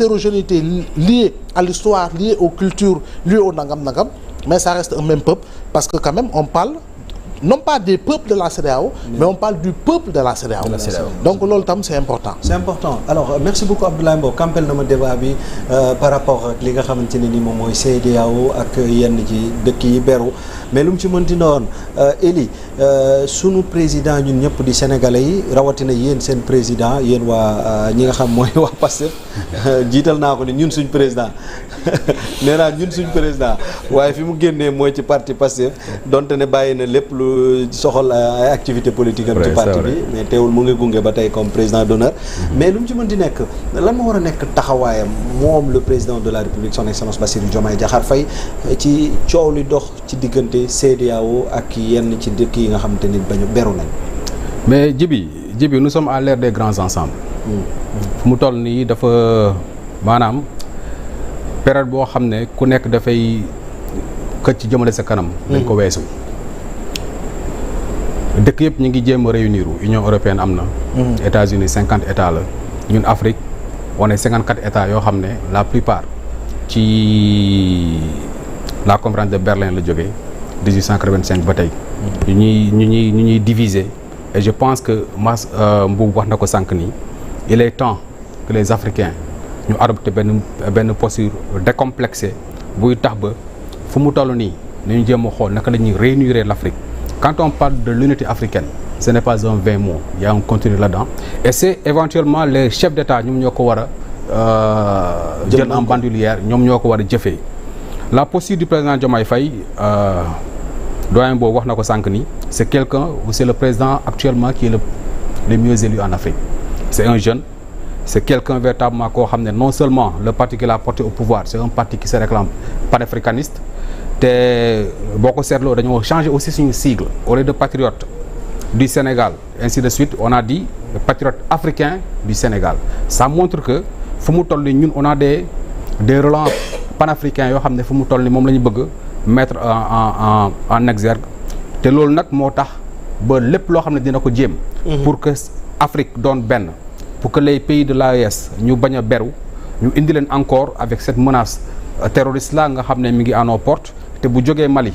hétérogénéité liée à l'histoire, liée aux cultures, liée au nangam, mais ça reste un même peuple, parce que quand même on parle non pas des peuples de la CEDEAO, mais on parle du peuple de la CEDEAO. Donc loolu tam c'est important. C'est important. Alors merci beaucoup Abdoulaye Mbow campel na ma débat bi par rapport ak li nga xamante ne ni moom mooy CEDEAO ak yenn ci dëkk yi beru mais lu mu ci mënti doon Eli sunu président ñun ñëpp di sénégalais yi rawatina yéen seen président yéen waa ñi nga xam mooy waa Pastef jiital naa ko ni ñun suñ président nee naa ñun suñ président waaye fi mu génnee mooy ci parti Pastef donte ne bàyyi na lépp lu soxal ay activité politique am ci parti bi mais teewul mu ngi gunge ba tey comme président d'honneur mais lu mu ci mën di nekk lan ma war a nekk taxawaayam moom le président de la République son excellence Bassirou Diomaye Diakhar Faye ci coow li dox ci diggante CEDEAO ak yenn ci dëkk yi nga xamante ni bañu beru nañ mais Djibi nous sommes à l'ère des grands ensembles fu mu toll nii dafa maanaam période boo xam ne ku nekk dafay xëcc jëmale sa kanam dañ ko weesu dëkk yëpp ñu ngi jéem a réunir Union européenne am na États-Unis 50 états la ñun Afrique on est 54 états yoo xam ne la plupart ci la conférence de Berlin la jógee 1885 ba tey ñu ñuy diviser et je pense que Mboub wax na ko sànq nii il est temps que les Africains ñu adopté benn posture décomplexée buy tax ba fu mu toll nii nañu jéem a xool naka la ñuy réunir l'Afrique. Quand on parle de l'unité africaine, ce n'est pas un vain mot, il y a un contenu là-dedans. Et c'est éventuellement les chefs d'État ñoom ñoo ko war a jël en bandoulière ñoom ñoo ko war a jëfee. La posture du président Diomaye Faye doyen boobu wax na ko sànq ni c'est quelqu'un ou c'est le président actuellement qui est le mieux élu en Afrique. C'est un jeune, c'est quelqu'un véritablement koo xam ne non seulement le parti qu'il a porté au pouvoir, c'est un parti qui se réclame panafricaniste. te boo ko seetloo dañoo changer aussi suñu sigle au lieu de patriote du Sénégal ainsi de suite on a dit patriote africain du Sénégal ça montre que fu mu toll ni ñun on a des relents panafricains yoo xam ne fu mu toll ni moom la ñu bëgg mettre en exergue te loolu nag moo tax ba lépp loo xam ne dina ko jéem pour que Afrique doon benn pour que les pays de l'AES ñu bañ a beru ñu indi leen encore avec cette menace terroriste là nga xam ne mi ngi à nos portes te bu jógee Mali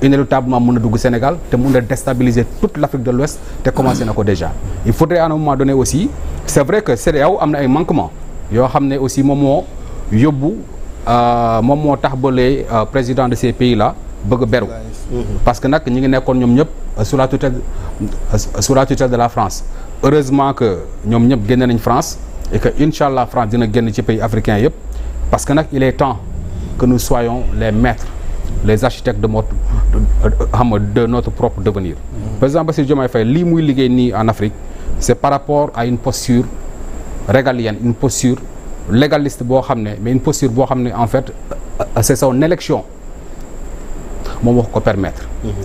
inéluctablement mën na dugg Sénégal te mën na déstabiliser toute l'Afrique de l'Ouest te commencé na ko déjà il faudrait à un moment donné aussi c'est vrai que CEDEAO am na ay manquements yoo xam ne aussi moom moo yóbbu moom moo tax ba les présidents de ces pays là bëgg a beru parce que nag ñi ngi nekkoon ñoom ñëpp sous la tutelle de la France heureusement que ñoom ñëpp génne nañ France et que inchallah France dina génn ci pays africains yëpp parce que nag il est temps que nous soyons les maîtres les architectes de notre propre devenir. Président Bassirou Diomaye Faye lii muy liggéey nii en Afrique c'est par rapport à une posture régalienne une posture légaliste boo xam ne mais une posture boo xam ne en fait c'est son élection moom wax ko permettre.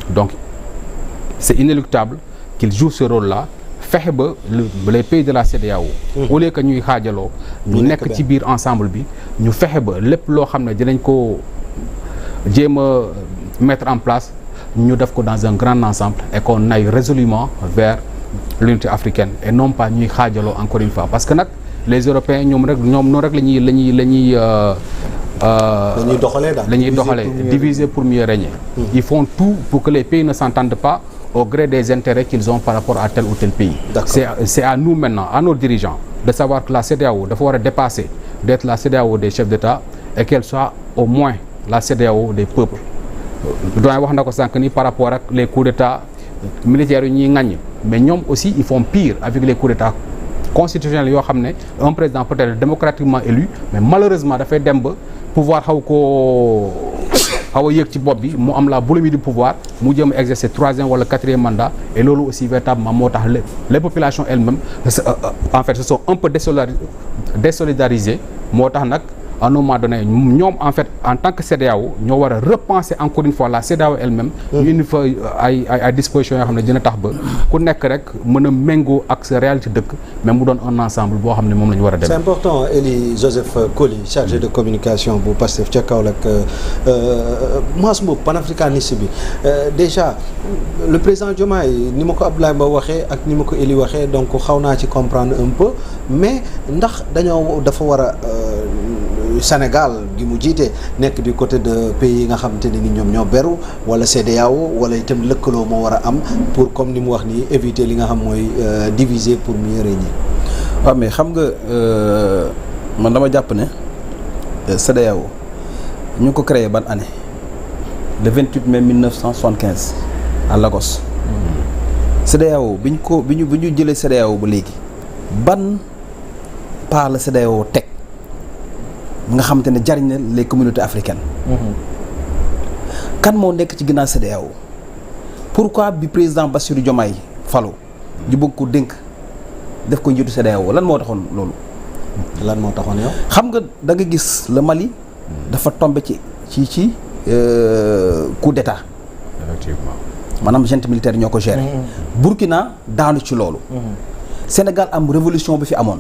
Donc c'est inéluctable qu'il joue ce rôle-là fexe ba les pays de la CEDEAO au lieu que ñuy xaajaloo ñu nekk ci biir ensemble bi ñu fexe ba lépp loo xam ne dinañ ko jéem a mettre en place ñu def ko dans un grand ensemble et qu'on aille résolument vers l'unité africaine et non pas ñuy xaajaloo encore une fois parce que nag les Européens ñoom noonu rek la ñuy doxalee diviser pour mieux régner. Ils font tout pour que les pays ne s'entendent pas au gré des intérêts qu'ils ont par rapport à tel ou tel pays. C'est à nous maintenant, à nos dirigeants, de savoir que la CEDEAO dafa war a dépasser d'être la CEDEAO des chefs d'État et qu'elle soit au moins la CEDEAO des peuples. doyen wax na ko sànq ni par rapport ak les coups d'État militaires yu ñuy ŋaññ mais ñoom aussi ils font pire avec les coups d'État constitutionnels yoo xam ne un président peut-être démocratiquement élu mais malheureusement dafay dem ba pouvoir xaw a yëg ci bopp bi mu am la boulimie du pouvoir mu jëm exercer 3e wala 4e mandat et loolu aussi véritablement moo tax les populations elles-mêmes en fait se sont un peu désolidarisées moo tax nag à un moment donné ñoom en fait en tant que CEDEAO ñoo war a repenser encore une fois la CEDEAO elle-même ñu indi fa ay dispositions yoo xam ne dina tax ba ku nekk rek mën a méngoo ak sa réalité dëkk mais mu doon un ensemble boo xam ne moom la ñu war a dem. C'est important Eli Joseph Koli chargé de communication bu Pastef ca Kaolack Mass Mboup panafricaniste bi déjà le président Diomaye ni ma ko Abdoulaye Mbow waxee ak ni ma ko Eli waxee donc xaw naa ci comprendre un peu mais ndax dafa war a Sénégal gi mu jiite nekk du côté de pays yi nga xamante ne ni ñoom ñoo beru wala CEDEAO wala itam lëkkaloo moo war a am pour comme ni mu wax nii éviter li nga xam mooy diviser pour mieux régner. waaw mais xam nga man dama jàpp ne CEDEAO ñu ngi ko créé ban année le 28 mai 1975 à Lagos. CEDEAO bi ñu jëlee CEDEAO ba léegi ban pas la CEDEAO teg nga xamante ne jariñ na les communautés africaines. kan moo nekk ci ginnaaw CEDEAO pourquoi bi président Bassirou Diomaye falo ñu bëgg ko dénk def ko njiitu CEDEAO lan moo taxoon loolu. lan moo taxoon yow. xam nga da nga gis le Mali dafa tombé ci coup d'état. effectivement. maanaam junte militaire ñoo ko géré. Burkina daanu ci loolu. Sénégal am révolution bi fi amoon.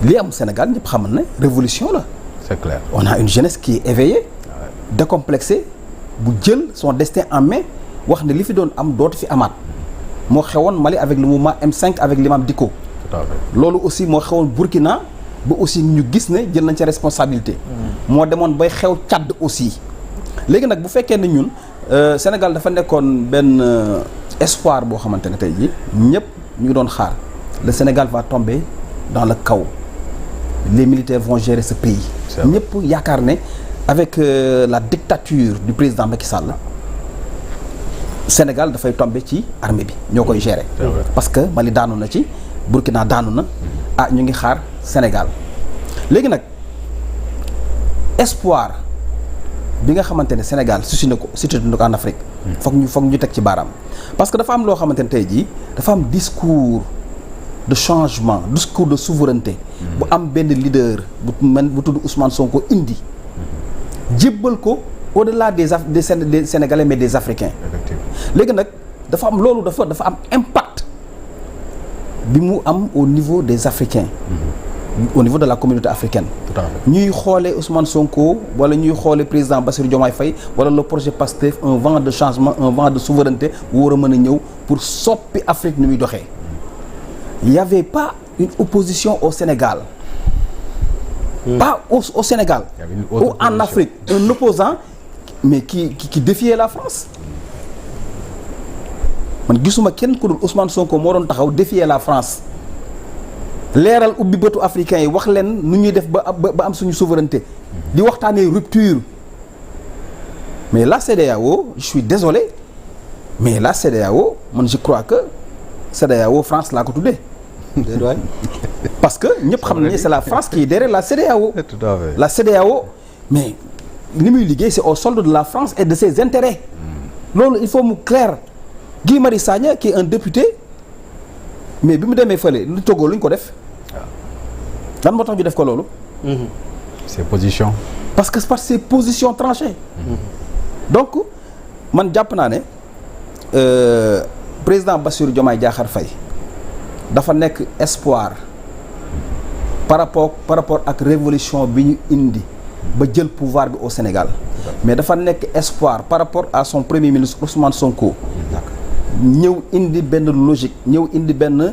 li am Sénégal ñëpp xam ne révolution la. c'est clair. on a une jeunesse qui est éveillée. décomplexée bu jël son destin en main wax ne li fi doon am dootu fi amaat. moo xewoon Mali avec le mouvement M5 avec l'imam Dicko. tout à fait. loolu aussi moo xewoon Burkina ba aussi ñu gis ne jël nañ ca responsabilité. moo demoon bay xew Tchad aussi. léegi nag bu fekkee ne ñun Sénégal dafa nekkoon benn espoir boo xamante ne tey jii ñëpp ñu ngi doon xaar le Sénégal va tomber dans le chaos les militaires vont gérer ce pays. ñëpp yaakaar ne avec la dictature du président Macky Sall Sénégal dafay tomber ci armée bi ñoo koy gérer. parce que Mali daanu na ci Burkina daanu na ñu ngi xaar Sénégal léegi nag espoir. bi nga xamante ne Sénégal suscité na ko en Afrique. foog ñu teg ci baaraam. parce que dafa am loo xamante ne tey jii dafa am discours de changement discours de souveraineté. bu am benn leader bu tudd Ousmane Sonko indi. jébbal ko au-delà des Sénégalais mais des Africains. léegi nag dafa am loolu dafa am impact bi mu am au niveau des Africains. au niveau de la communauté africaine. tout à fait. ñuy xoolee Ousmane Sonko wala ñuy xoolee président Bassirou Diomaye Faye wala le projet PASTEF un vent de changement un vent de souveraineté bu war a mën a ñëw pour soppi Afrique ni muy doxee. il y avait pas une opposition au Sénégal. pas au Sénégal. ou en Afrique un opposant mais qui défiait la France. man gisuma kenn ku dul Ousmane Sonko moo doon taxaw défier la France. leeral ubbi bëtu africains yi wax leen nu ñuy def ba am suñu souveraineté di waxtaanee rupture mais la CEDEAO je suis désolé mais la CEDEAO man je crois que CEDEAO France laa ko tuddee. parce que ñëpp xam nañu c'est la France qui est derrière la CEDEAO. tout à fait. la CEDEAO mais li muy liggéey c'est au solde de la France et de ses intérêts. loolu il faut mu clair Guy Marius Sagna qui est un député mais bi mu demee fële lu Togo lu ñu ko def. lan moo tax ñu def ko loolu. ses positions. parce que par ses positions tranchées. donc man jàpp naa ne président Bassirou Diomaye Diakhar Faye dafa nekk espoir par rapport ak révolution bi ñu indi ba jël pouvoir bi au Sénégal mais dafa nekk espoir par rapport à son premier ministre Ousmane Sonko. ñëw indi benn logique ñëw indi benn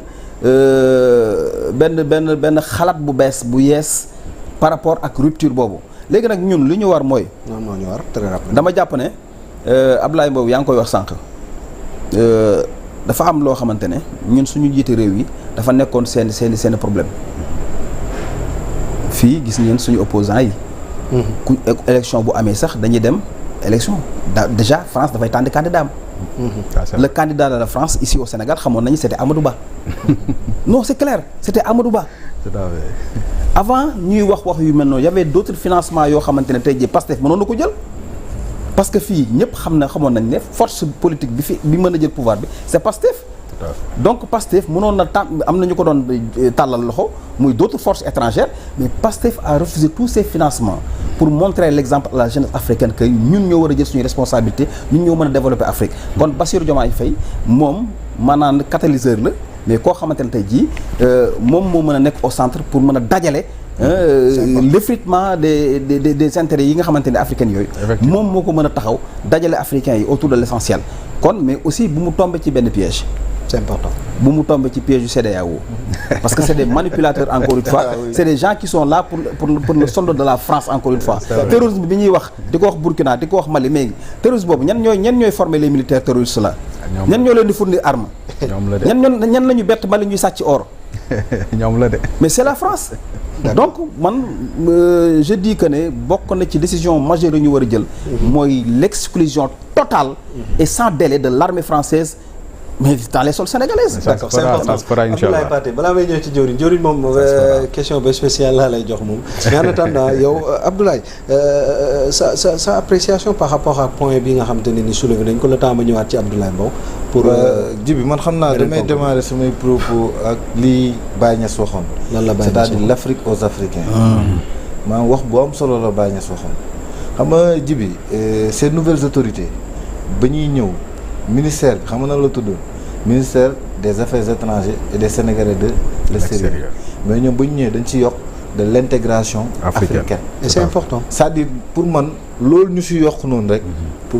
xalaat bu bees bu yees par rapport ak rupture boobu léegi nag ñun li ñu war mooy. non ñu war très rapide. dama jàpp ne Abdoulaye Mbow yaa ngi koy wax sànq dafa am loo xamante ne ñun suñu jiite réew yi dafa nekkoon seen problème fii gis ngeen suñu opposants yi. ku élection bu amee sax dañuy dem élection déjà France dafay tànn candidat am. le candidat de la France ici au Sénégal xamoon nañu c'était Amadou Ba. non c'est clair c'était Amadou Ba. tout à fait. avant ñuy wax yu mel noonu y avait d'autres financements yoo xamante ne tey jii Pastef mënoon na ko jël. parce que fii ñëpp xamoon nañ ne force politique bi mën a jël pouvoir bi c'est Pastef. donc Pastef mënoon na am na ñu ko doon tàllal loxo muy d'autres forces étrangères mais Pastef a refusé tous ces financements pour montrer l'exemple à la jeunesse africaine que ñun ñoo war a jël suñu responsabilité ñun ñoo mën a développer Afrique. kon Bassirou Diomaye Faye moom maanaam catalyseur la mais koo xamante ne tey jii moom moo mën a nekk au centre pour mën a dajale. l'effritement des intérêts yi nga xamante ne africains yooyu. moom moo ko mën a taxaw dajale africains yi autour de l'essentiel. kon mais aussi bu mu tomber ci benn piège. c'est important. bu mu tomber ci piège du CEDEAO parce que c'est des manipulateurs encore une fois c'est des gens qui sont là pour le solde de la France encore une fois terrorisme bi ñuy wax di ko wax Burkina di ko wax Mali mais terrorisme boobu ñan ñooy former les militaires terroristes là ñan ñoo leen di fournir arme ñan la ñu bett Mali ñuy sàcc or ñoom la de mais c'est la France donc man je dis que ne bokk na ci décision majeure yu ñu war a jël mooy l'exclusion totale et sans délai de l'armée française mais dans les sols sénégalaises. D'accord, c'est important. Abdoulaye Pathé balaa may ñëw ci jëwriñ moom question ba spéciale laa lay jox moom mais en attendant yow Abdoulaye sa appréciation par rapport ak point bi nga xamante ne ni soulevé nañ ko le temps ma ñëwaat ci Abdoulaye Mbow pour Djibi man xam naa damay démarrer samay propos ak li Baye Niass waxoon lan la Baye Niass c'est-à-dire l'Afrique aux Africains maa wax bu am solo la Baye Niass waxoon xam nga Djibi ces nouvelles autorités ba ñuy ñëw ministère bi xam nga nan la tudd ministère des affaires étrangères et des Sénégalais de l'extérieur mais ñoom ba ñu ñëwee dañ ci yokk de l'intégration africaine et c'est important c'est-à-dire pour man loolu ñu si yokk noonu rek pour man